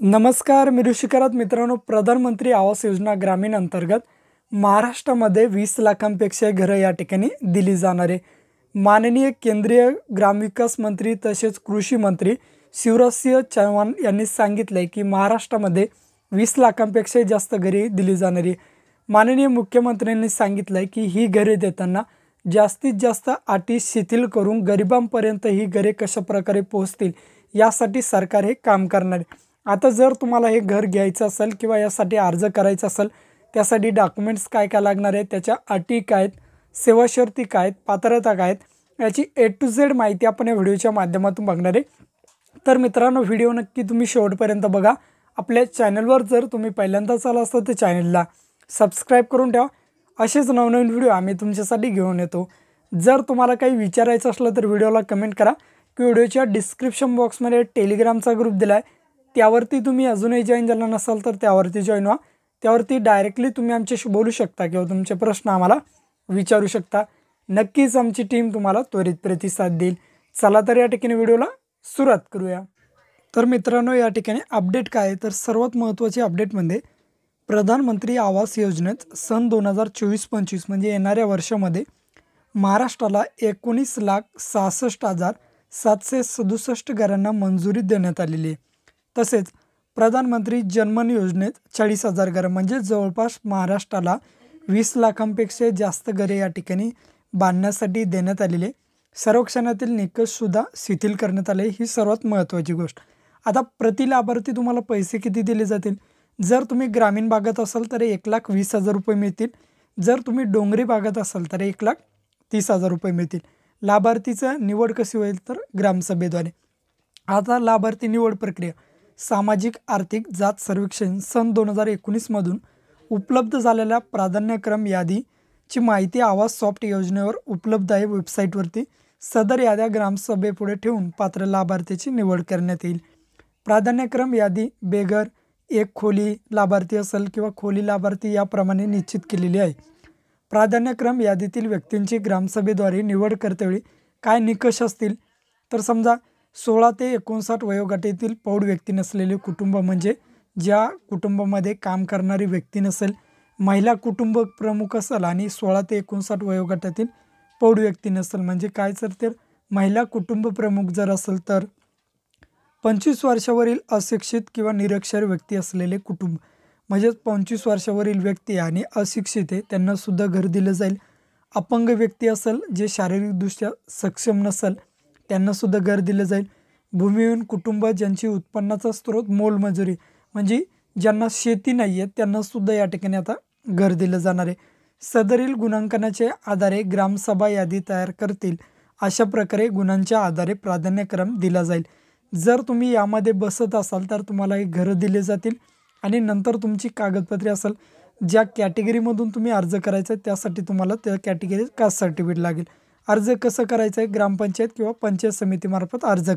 नमस्कार, मी ऋषिकरात मित्रांनो. प्रधानमंत्री आवास योजना ग्रामीण अंतर्गत महाराष्ट्रामध्ये 20 लाखांपेक्षा घरं या ठिकाणी दिली जाणार आहे. माननीय केंद्रीय ग्रामविकास मंत्री तसेच कृषी मंत्री शिवराजसिंह चौहान यांनी सांगितले की महाराष्ट्रामध्ये 20 लाखांपेक्षा जास्त घरे दिली जाणार आहे. माननीय मुख्यमंत्र्यांनी सांगितलं की ही घरे देताना जास्तीत जास्त अटी शिथिल करून गरिबांपर्यंत ही घरे कशा प्रकारे पोहोचतील यासाठी सरकार हे काम करणार आहे. आता जर तुम्हाला हे घर घ्यायचं असेल किंवा यासाठी अर्ज करायचा असेल, त्यासाठी डॉक्युमेंट्स काय काय लागणार आहेत, त्याच्या अटी काय आहेत, सेवा शर्ती काय आहेत, पात्रता काय आहेत, याची A to Z माहिती आपण या व्हिडिओच्या माध्यमातून बघणार आहे. तर मित्रांनो, व्हिडिओ नक्की तुम्ही शेवटपर्यंत बघा. आपल्या चॅनलवर जर तुम्ही पहिल्यांदाच आला असाल तर चॅनलला सबस्क्राईब करून ठेवा. असेच नवनवीन व्हिडिओ आम्ही तुमच्यासाठी घेऊन येतो. जर तुम्हाला काही विचारायचं असलं तर व्हिडिओला कमेंट करा की व्हिडिओच्या डिस्क्रिप्शन बॉक्समध्ये टेलिग्रामचा ग्रुप दिला आहे, त्यावरती तुम्ही अजूनही जॉईन झाला नसाल तर त्यावरती जॉईन व्हा. त्यावरती डायरेक्टली तुम्ही आमच्याशी बोलू शकता किंवा तुमचे प्रश्न आम्हाला विचारू शकता. नक्कीच आमची टीम तुम्हाला त्वरित प्रतिसाद देईल. चला तर या ठिकाणी व्हिडिओला सुरुवात करूया. तर मित्रांनो, या ठिकाणी अपडेट काय आहे, तर सर्वात महत्त्वाची अपडेटमध्ये प्रधानमंत्री आवास योजनेत सन 2024-25 म्हणजे येणाऱ्या वर्षामध्ये महाराष्ट्राला 19,66,767 घरांना मंजुरी देण्यात आलेली आहे. तसेच प्रधानमंत्री जनमन योजनेत 40,000 घरं म्हणजे जवळपास महाराष्ट्राला 20 लाखांपेक्षा जास्त घरे या ठिकाणी बांधण्यासाठी देण्यात आलेले. सर्वेक्षणातील निकषसुद्धा शिथिल करण्यात आले. ही सर्वात महत्त्वाची गोष्ट. आता प्रति लाभार्थी तुम्हाला पैसे किती दिले जातील? जर तुम्ही ग्रामीण भागात असाल तर 1,20,000 रुपये मिळतील. जर तुम्ही डोंगरी भागात असाल तर 1,30,000 रुपये मिळतील. लाभार्थीचं निवड कशी होईल तर ग्रामसभेद्वारे. आता लाभार्थी निवड प्रक्रिया सामाजिक आर्थिक जात सर्वेक्षण सन 2019मधून उपलब्ध झालेल्या प्राधान्यक्रम यादीची माहिती आवास सॉफ्ट योजनेवर उपलब्ध आहे वेबसाईटवरती. सदर याद्या ग्रामसभेपुढे ठेवून पात्र लाभार्थीची निवड करण्यात येईल. प्राधान्यक्रम यादी बेघर, एक खोली लाभार्थी असेल किंवा खोली लाभार्थी याप्रमाणे निश्चित केलेली आहे. प्राधान्यक्रम यादीतील व्यक्तींची ग्रामसभेद्वारे निवड करतेवेळी काय निकष असतील तर समजा 16 ते 59 वयोगटातील प्रौढ व्यक्ती नसलेले कुटुंब म्हणजे ज्या कुटुंबामध्ये काम करणारी व्यक्ती नसेल, महिला कुटुंब प्रमुख असेल आणि 16 ते 59 वयोगटातील प्रौढ व्यक्ती नसेल म्हणजे काय तर महिला कुटुंब प्रमुख जर असेल तर 25 वर्षावरील अशिक्षित किंवा निरक्षर व्यक्ती असलेले कुटुंब म्हणजे 25 वर्षावरील व्यक्ती आणि अशिक्षित आहे त्यांनासुद्धा घर दिलं जाईल. अपंग व्यक्ती असेल जे शारीरिकदृष्ट्या सक्षम नसेल त्यांनासुद्धा घर दिलं जाईल. भूमिहीन कुटुंब ज्यांची उत्पन्नाचा स्रोत मोलमजुरी म्हणजे ज्यांना शेती नाही आहे त्यांनासुद्धा या ठिकाणी आता घर दिलं जाणार आहे. सदरील गुणांकनाच्या आधारे ग्रामसभा यादी तयार करतील. अशा प्रकारे गुणांच्या आधारे प्राधान्यक्रम दिला जाईल. जर तुम्ही यामध्ये बसत असाल तर तुम्हाला हे घरं दिले जातील आणि नंतर तुमची कागदपत्रे असेल ज्या कॅटेगरीमधून तुम्ही अर्ज करायचा आहे त्यासाठी तुम्हाला त्या कॅटेगरी कास्ट सर्टिफिकेट लागेल. अर्ज कसं करायचं आहे? ग्रामपंचायत किंवा पंचायत समितीमार्फत अर्ज